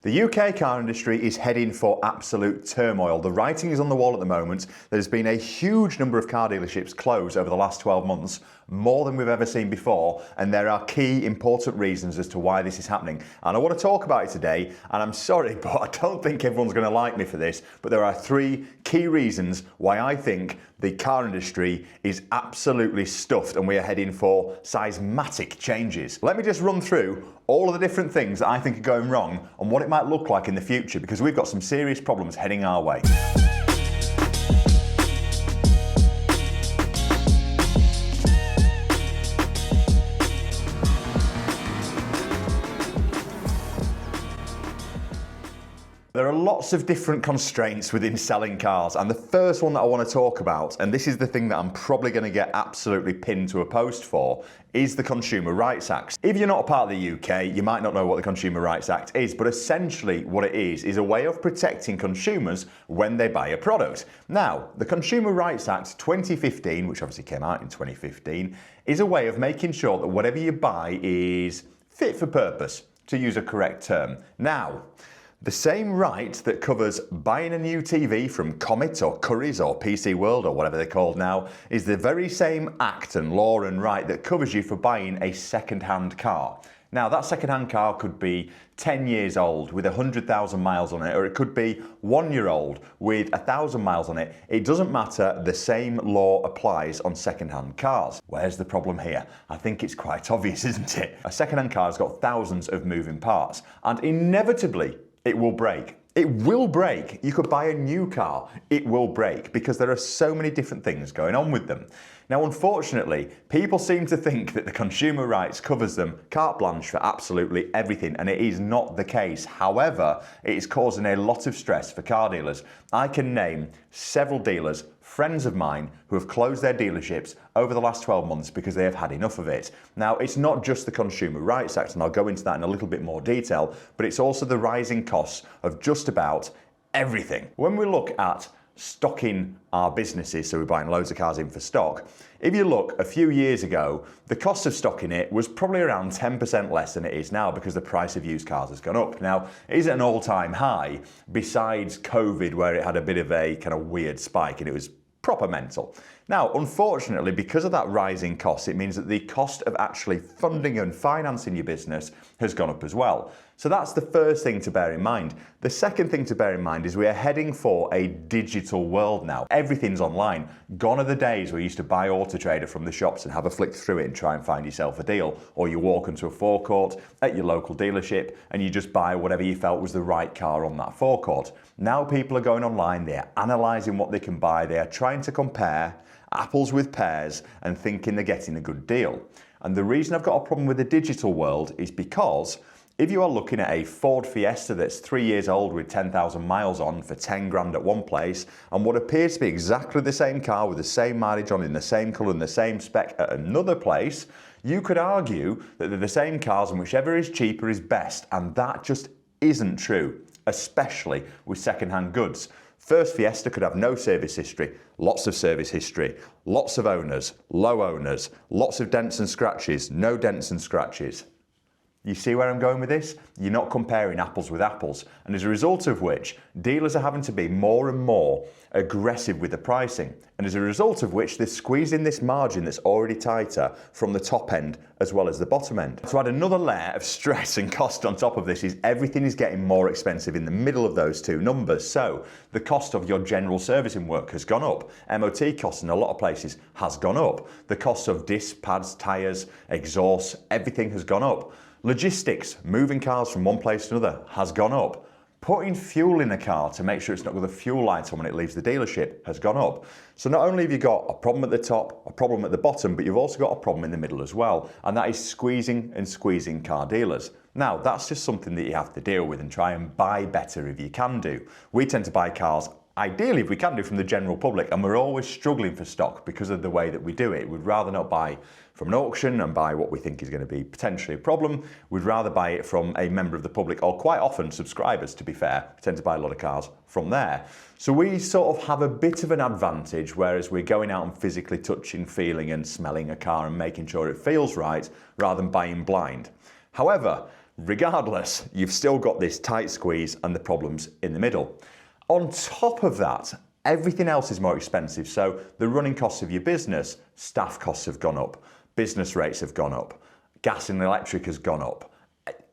The UK car industry is heading for absolute turmoil. The writing is on the wall at the moment. There's been a huge number of car dealerships close over the last 12 months, more than we've ever seen before, and there are key important reasons as to why this is happening. And I want to talk about it today, and I'm sorry, but I don't think everyone's going to like me for this, but there are three key reasons why I think the car industry is absolutely stuffed and we are heading for seismic changes. Let me just run through all of the different things that I think are going wrong and what it might look like in the future, because we've got some serious problems heading our way. There are lots of different constraints within selling cars, and the first one that I want to talk about, and this is the thing that I'm probably going to get absolutely pinned to a post for, is the Consumer Rights Act. If you're not a part of the UK, you might not know what the Consumer Rights Act is, but essentially what it is a way of protecting consumers when they buy a product. Now, the Consumer Rights Act 2015, which obviously came out in 2015, is a way of making sure that whatever you buy is fit for purpose, to use a correct term. Now, the same right that covers buying a new TV from Comet or Currys or PC World or whatever they're called now is the very same act and law and right that covers you for buying a second-hand car. Now, that second-hand car could be 10 years old with 100,000 miles on it, or it could be 1 year old with 1,000 miles on it. It doesn't matter, the same law applies on second-hand cars. Where's the problem here? I think it's quite obvious, isn't it? A second-hand car has got thousands of moving parts, and inevitably, it will break. It will break. You could buy a new car, it will break, because there are so many different things going on with them. Now, unfortunately, people seem to think that the consumer rights covers them carte blanche for absolutely everything, and it is not the case. However, it is causing a lot of stress for car dealers. I can name several dealers, friends of mine, who have closed their dealerships over the last 12 months because they have had enough of it. Now, it's not just the Consumer Rights Act, and I'll go into that in a little bit more detail, but it's also the rising costs of just about everything. When we look at stocking our businesses, so we're buying loads of cars in for stock, if you look a few years ago, the cost of stocking it was probably around 10% less than it is now because the price of used cars has gone up. Now, it is at an all-time high, besides COVID, where it had a bit of a kind of weird spike and it was proper mental. Now, unfortunately, because of that rising cost, it means that the cost of actually funding and financing your business has gone up as well. So that's the first thing to bear in mind. The second thing to bear in mind is we are heading for a digital world now. Everything's online. Gone are the days where you used to buy Auto Trader from the shops and have a flick through it and try and find yourself a deal. Or you walk into a forecourt at your local dealership and you just buy whatever you felt was the right car on that forecourt. Now people are going online, they are analysing what they can buy, they are trying to compare apples with pears and thinking they're getting a good deal. And the reason I've got a problem with the digital world is because if you are looking at a Ford Fiesta that's 3 years old with 10,000 miles on for 10 grand at one place, and what appears to be exactly the same car with the same mileage on in the same colour and the same spec at another place, you could argue that they're the same cars and whichever is cheaper is best, and that just isn't true, especially with second-hand goods. First Fiesta could have no service history, lots of service history, lots of owners, low owners, lots of dents and scratches, no dents and scratches. You see where I'm going with this? You're not comparing apples with apples, and as a result of which, dealers are having to be more and more aggressive with the pricing, and as a result of which, they're squeezing this margin that's already tighter from the top end as well as the bottom end. To add another layer of stress and cost on top of this is everything is getting more expensive in the middle of those two numbers. So the cost of your general servicing work has gone up. MOT costs in a lot of places has gone up. The cost of disc pads, tyres, exhausts, everything has gone up. Logistics, moving cars from one place to another, has gone up. Putting fuel in a car to make sure it's not got the fuel light on when it leaves the dealership has gone up. So not only have you got a problem at the top, a problem at the bottom, but you've also got a problem in the middle as well. And that is squeezing and squeezing car dealers. Now, that's just something that you have to deal with and try and buy better if you can do. We tend to buy cars ideally, if we can do, from the general public, and we're always struggling for stock because of the way that we do it. We'd rather not buy from an auction and buy what we think is going to be potentially a problem. We'd rather buy it from a member of the public, or quite often subscribers, to be fair. We tend to buy a lot of cars from there. So we sort of have a bit of an advantage, whereas we're going out and physically touching, feeling and smelling a car and making sure it feels right, rather than buying blind. However, Regardless, you've still got this tight squeeze and the problems in the middle. On top of that, everything else is more expensive. So the running costs of your business, staff costs have gone up, business rates have gone up, gas and electric has gone up.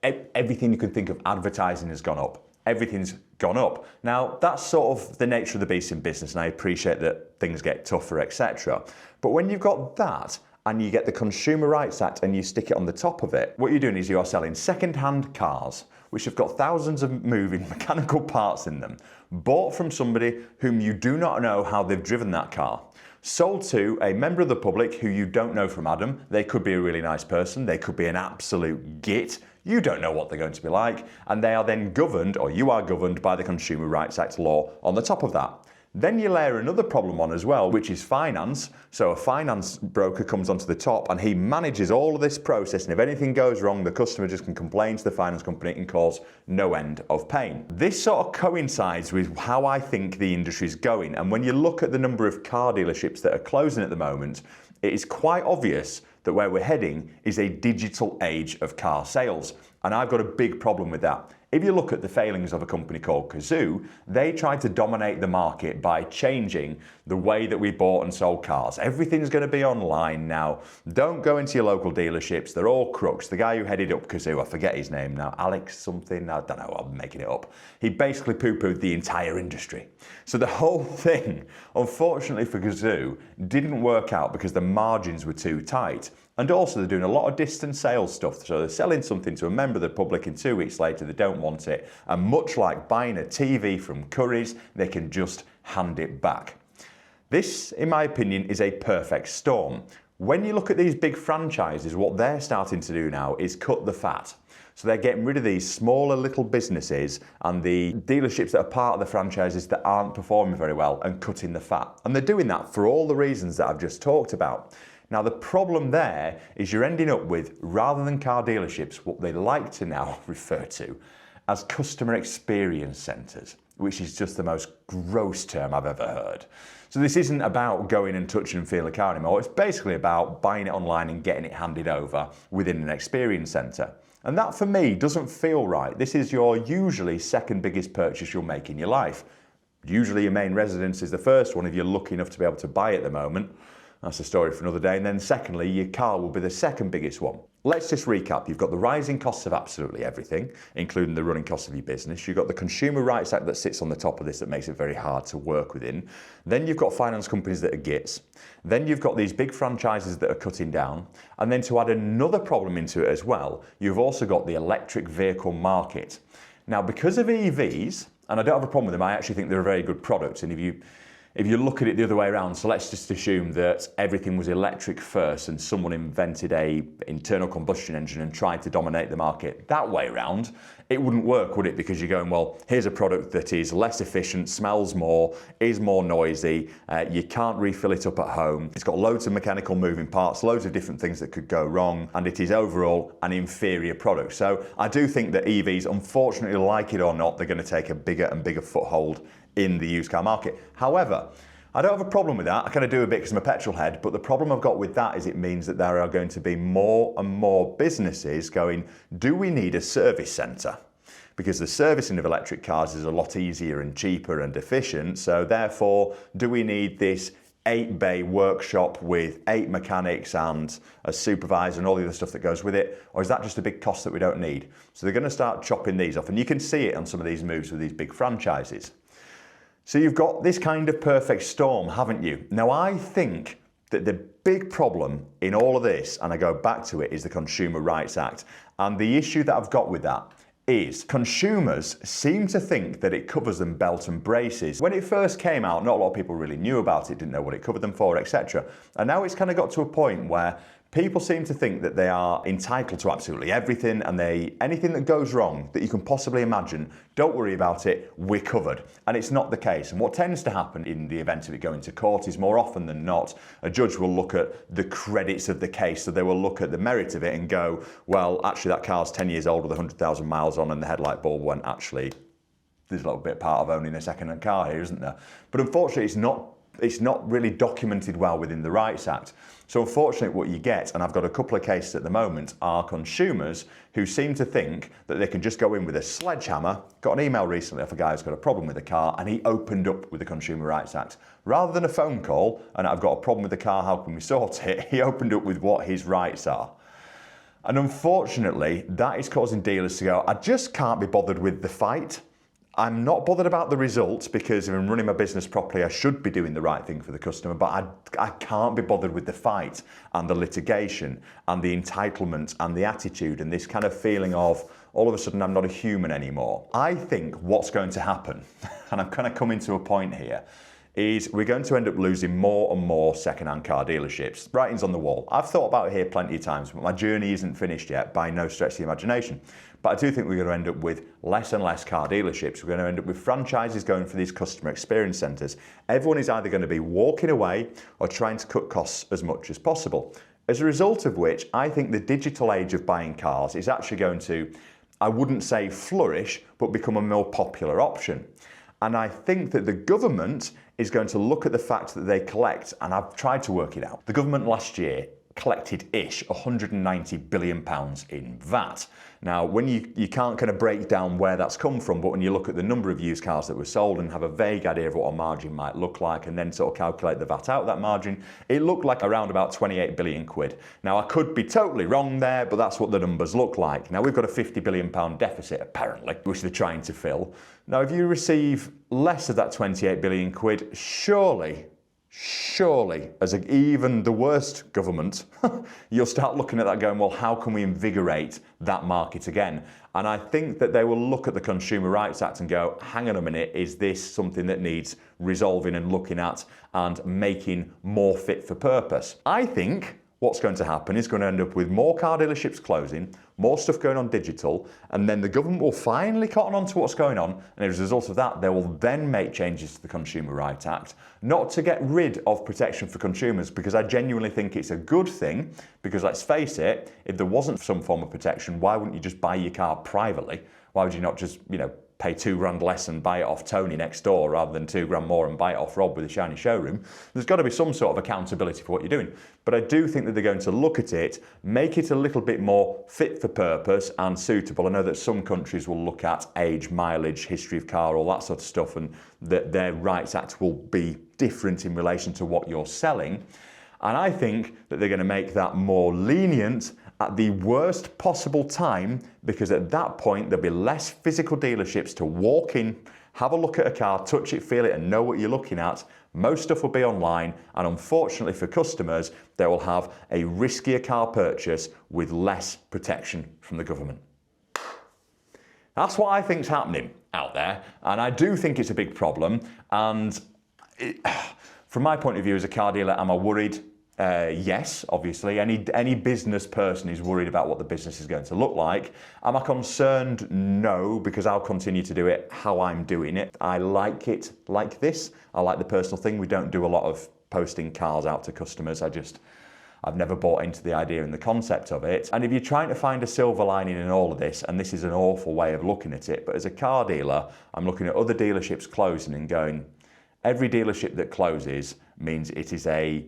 Everything you can think of, advertising has gone up. Everything's gone up. Now, that's sort of the nature of the beast in business, and I appreciate that things get tougher, etc. But when you've got that, and you get the Consumer Rights Act and you stick it on the top of it, what you're doing is you are selling second-hand cars, which have got thousands of moving mechanical parts in them, bought from somebody whom you do not know how they've driven that car, sold to a member of the public who you don't know from Adam. They could be a really nice person, they could be an absolute git, you don't know what they're going to be like, and they are then governed, or you are governed, by the Consumer Rights Act law on the top of that. Then you layer another problem on as well, which is finance. So a finance broker comes onto the top and he manages all of this process, and if anything goes wrong, the customer just can complain to the finance company and cause no end of pain. This sort of coincides with how I think the industry is going, and when you look at the number of car dealerships that are closing at the moment, it is quite obvious that where we're heading is a digital age of car sales, and I've got a big problem with that. If you look at the failings of a company called Cazoo, they tried to dominate the market by changing the way that we bought and sold cars. Everything's going to be online now. Don't go into your local dealerships. They're all crooks. The guy who headed up Cazoo, I forget his name now, Alex something, I don't know, I'm making it up. He basically poo-pooed the entire industry. So the whole thing, unfortunately for Cazoo, didn't work out because the margins were too tight. And also they're doing a lot of distance sales stuff. So they're selling something to a member of the public and 2 weeks later they don't want it. And much like buying a TV from Curry's, they can just hand it back. This, in my opinion, is a perfect storm. When you look at these big franchises, what they're starting to do now is cut the fat. So they're getting rid of these smaller little businesses and the dealerships that are part of the franchises that aren't performing very well and cutting the fat. And they're doing that for all the reasons that I've just talked about. Now the problem there is you're ending up with, rather than car dealerships, what they like to now refer to as customer experience centres, which is just the most gross term I've ever heard. So this isn't about going and touch and feel a car anymore. It's basically about buying it online and getting it handed over within an experience centre. And that for me doesn't feel right. This is your usually second biggest purchase you'll make in your life. Usually your main residence is the first one if you're lucky enough to be able to buy it at the moment. That's a story for another day. And then secondly, your car will be the second biggest one. Let's just recap. You've got the rising costs of absolutely everything, including the running costs of your business. You've got the Consumer Rights Act that sits on the top of this that makes it very hard to work within. Then you've got finance companies that are gits. Then you've got these big franchises that are cutting down. And then to add another problem into it as well, you've also got the electric vehicle market. Now, because of EVs, and I don't have a problem with them, I actually think they're a very good product. And if you look at it the other way around, so let's just assume that everything was electric first and someone invented a internal combustion engine and tried to dominate the market that way around, it wouldn't work, would it? Because you're going, well, here's a product that is less efficient, smells more, is more noisy, you can't refill it up at home, it's got loads of mechanical moving parts, loads of different things that could go wrong, and it is overall an inferior product. So I do think that EVs, unfortunately, like it or not, they're going to take a bigger and bigger foothold in the used car market. However, I don't have a problem with that. I kind of do a bit because I'm a petrol head, but the problem I've got with that is it means that there are going to be more and more businesses going, do we need a service centre? Because the servicing of electric cars is a lot easier and cheaper and efficient, so therefore, do we need this 8-bay workshop with 8 mechanics and a supervisor and all the other stuff that goes with it? Or is that just a big cost that we don't need? So they're going to start chopping these off, and you can see it on some of these moves with these big franchises. So you've got this kind of perfect storm, haven't you? Now, I think that the big problem in all of this, and I go back to it, is the Consumer Rights Act. And the issue that I've got with that is consumers seem to think that it covers them belt and braces. When it first came out, not a lot of people really knew about it, didn't know what it covered them for, etc. And now it's kind of got to a point where people seem to think that they are entitled to absolutely everything, and anything that goes wrong that you can possibly imagine, don't worry about it, we're covered. And it's not the case. And what tends to happen in the event of it going to court is more often than not, a judge will look at the credits of the case, so they will look at the merit of it and go, well, actually that car's 10 years old with 100,000 miles on and the headlight bulb went, actually, there's a little bit part of owning a second-hand car here, isn't there? But unfortunately, it's not It's not really documented well within the Rights Act. So unfortunately what you get, and I've got a couple of cases at the moment, are consumers who seem to think that they can just go in with a sledgehammer. Got an email recently of a guy who's got a problem with a car and he opened up with the Consumer Rights Act. Rather than a phone call, and I've got a problem with the car, how can we sort it? He opened up with what his rights are. And unfortunately, that is causing dealers to go, I just can't be bothered with the fight. I'm not bothered about the results because if I'm running my business properly, I should be doing the right thing for the customer, but I can't be bothered with the fight and the litigation and the entitlement and the attitude and this kind of feeling of all of a sudden I'm not a human anymore. I think what's going to happen, and I'm kind of coming to a point here, is we're going to end up losing more and more second-hand car dealerships. Writing's on the wall. I've thought about it here plenty of times, but my journey isn't finished yet by no stretch of the imagination. But I do think we're going to end up with less and less car dealerships. We're going to end up with franchises going for these customer experience centres. Everyone is either going to be walking away or trying to cut costs as much as possible. As a result of which, I think the digital age of buying cars is actually going to, I wouldn't say flourish, but become a more popular option. And I think that the government is going to look at the fact that they collect, and I've tried to work it out. The government last year collected-ish £190 billion in VAT. Now, when you can't kind of break down where that's come from, but when you look at the number of used cars that were sold and have a vague idea of what a margin might look like and then sort of calculate the VAT out of that margin, it looked like around about 28 billion quid. Now, I could be totally wrong there, but that's what the numbers look like. Now, we've got a £50 billion deficit, apparently, which they're trying to fill. Now, if you receive less of that 28 billion quid, surely, as even the worst government, you'll start looking at that going, well, how can we invigorate that market again? And I think that they will look at the Consumer Rights Act and go, hang on a minute, is this something that needs resolving and looking at and making more fit for purpose? I think what's going to happen is going to end up with more car dealerships closing, more stuff going on digital, and then the government will finally cotton on to what's going on, and as a result of that, they will then make changes to the Consumer Rights Act, not to get rid of protection for consumers, because I genuinely think it's a good thing, because let's face it, if there wasn't some form of protection, why wouldn't you just buy your car privately? Why would you not just, pay £2 less and buy it off Tony next door rather than £2 more and buy it off Rob with a shiny showroom? There's got to be some sort of accountability for what you're doing. But I do think that they're going to look at it, make it a little bit more fit for purpose and suitable. I know that some countries will look at age, mileage, history of car, all that sort of stuff, and that their Rights Act will be different in relation to what you're selling. And I think that they're going to make that more lenient at the worst possible time, because at that point there'll be less physical dealerships to walk in, have a look at a car, touch it, feel it, and know what you're looking at. Most stuff will be online, and unfortunately for customers, they will have a riskier car purchase with less protection from the government. That's what I think's happening out there, and I do think it's a big problem. And from my point of view as a car dealer, am I worried? Yes, obviously. Any business person is worried about what the business is going to look like. Am I concerned? No, because I'll continue to do it how I'm doing it. I like it like this. I like the personal thing. We don't do a lot of posting cars out to customers. I've never bought into the idea and the concept of it. And if you're trying to find a silver lining in all of this, and this is an awful way of looking at it, but as a car dealer, I'm looking at other dealerships closing and going, every dealership that closes means it is a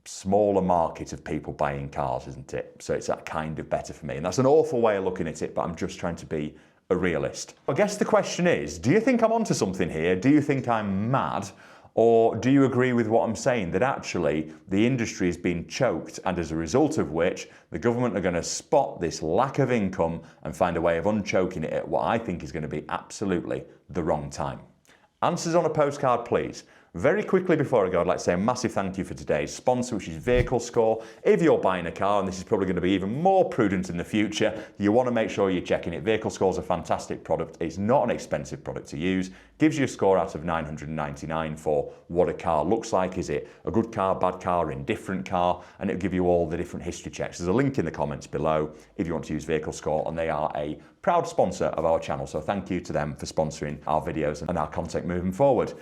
smaller market of people buying cars, isn't it? So it's that kind of better for me. And that's an awful way of looking at it, but I'm just trying to be a realist. I guess the question is, do you think I'm onto something here? Do you think I'm mad? Or do you agree with what I'm saying, that actually the industry is being choked, and as a result of which the government are going to spot this lack of income and find a way of unchoking it at what I think is going to be absolutely the wrong time? Answers on a postcard, please. Very quickly before I go, I'd like to say a massive thank you for today's sponsor, which is Vehicle Score. If you're buying a car, and this is probably going to be even more prudent in the future, you want to make sure you're checking it. Vehicle Score is a fantastic product. It's not an expensive product to use. Gives you a score out of 999 for what a car looks like. Is it a good car, bad car, indifferent car? And it'll give you all the different history checks. There's a link in the comments below if you want to use Vehicle Score, and they are a proud sponsor of our channel. So thank you to them for sponsoring our videos and our content moving forward.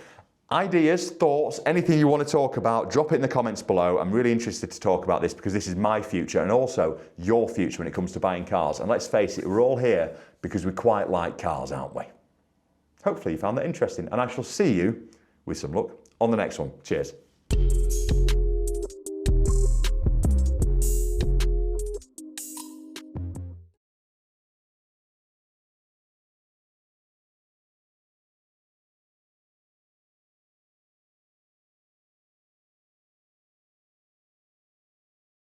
Ideas, thoughts, anything you want to talk about, drop it in the comments below. I'm really interested to talk about this because this is my future and also your future when it comes to buying cars. And let's face it, we're all here because we quite like cars, aren't we? Hopefully you found that interesting, and I shall see you, with some luck, on the next one. Cheers. you.